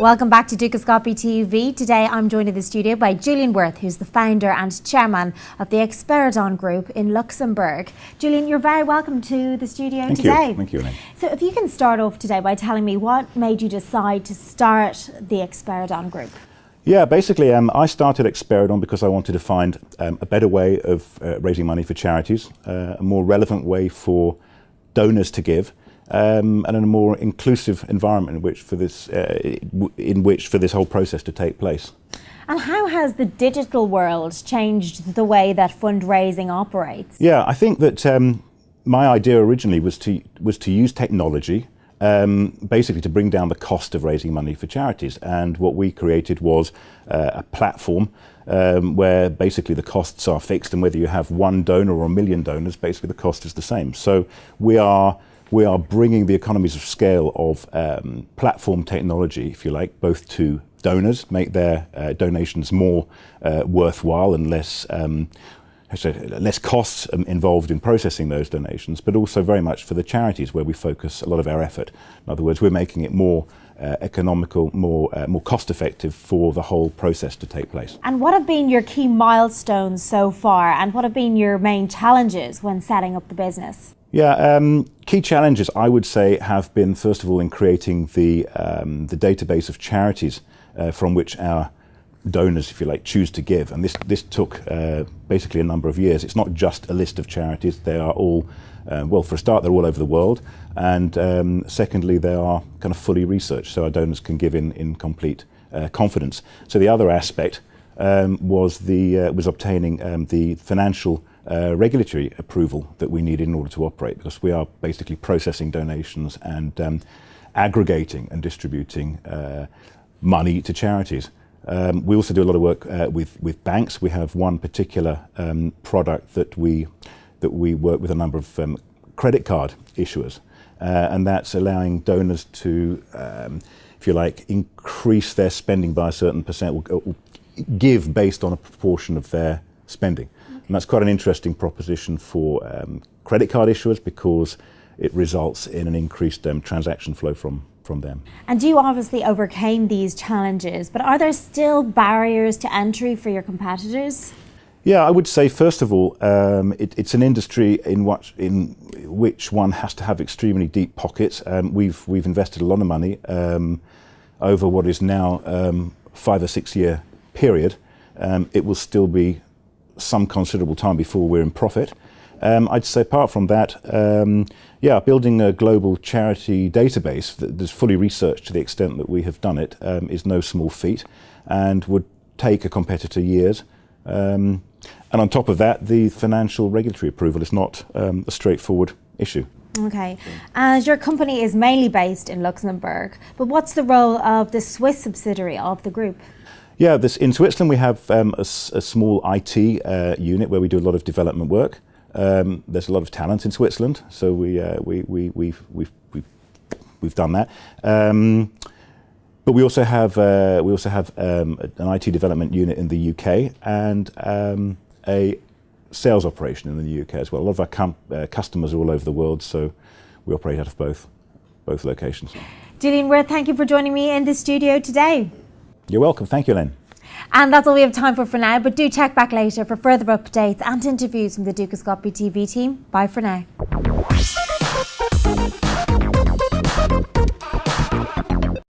Welcome back to Dukascopy TV. Today I'm joined in the studio by Julian Worth, who's the founder and chairman of the Xperedon Group in Luxembourg. Julian, you're very welcome to the studio today. Thank you, Elaine. So if you can start off today by telling me what made you decide to start the Xperedon Group? Yeah, basically I started Xperedon because I wanted to find a better way of raising money for charities, a more relevant way for donors to give, and in a more inclusive environment in which for this whole process to take place. And how has the digital world changed the way that fundraising operates? Yeah, I think that my idea originally was to use technology basically to bring down the cost of raising money for charities. And what we created was a platform where basically the costs are fixed, and whether you have one donor or a million donors, basically the cost is the same. So we are bringing the economies of scale of platform technology, if you like, both to donors, make their donations more worthwhile and less costs involved in processing those donations, but also very much for the charities where we focus a lot of our effort. In other words, we're making it more economical, more cost-effective for the whole process to take place. And what have been your key milestones so far, and what have been your main challenges when setting up the business? Yeah, key challenges I would say have been, first of all, in creating the database of charities from which our donors, if you like, choose to give. And this took basically a number of years. It's not just a list of charities. They are all, well, for a start, they're all over the world. And secondly, they are kind of fully researched, so our donors can give in complete confidence. So the other aspect was obtaining the financial regulatory approval that we need in order to operate, because we are basically processing donations and aggregating and distributing money to charities. We also do a lot of work with banks. We have one particular product that we work with a number of credit card issuers, and that's allowing donors to, if you like, increase their spending by a certain percent, or give based on a proportion of their spending. And that's quite an interesting proposition for credit card issuers, because it results in an increased transaction flow from them. And you obviously overcame these challenges, but are there still barriers to entry for your competitors? Yeah, I would say, first of all, it's an industry in which one has to have extremely deep pockets. We've invested a lot of money over what is now 5 or 6 year period. It will still be some considerable time before we're in profit. I'd say apart from that, building a global charity database that's fully researched to the extent that we have done it is no small feat, and would take a competitor years. And on top of that, the financial regulatory approval is not a straightforward issue. Okay, and your company is mainly based in Luxembourg, but what's the role of the Swiss subsidiary of the group? Yeah, in Switzerland we have a small IT unit where we do a lot of development work. There's a lot of talent in Switzerland, so we've done that. But we also have an IT development unit in the UK and a sales operation in the UK as well. A lot of our customers are all over the world, so we operate out of both locations. Julian Worth, thank you for joining me in the studio today. You're welcome. Thank you, Len. And that's all we have time for now, but do check back later for further updates and interviews from the Dukascopy TV team. Bye for now.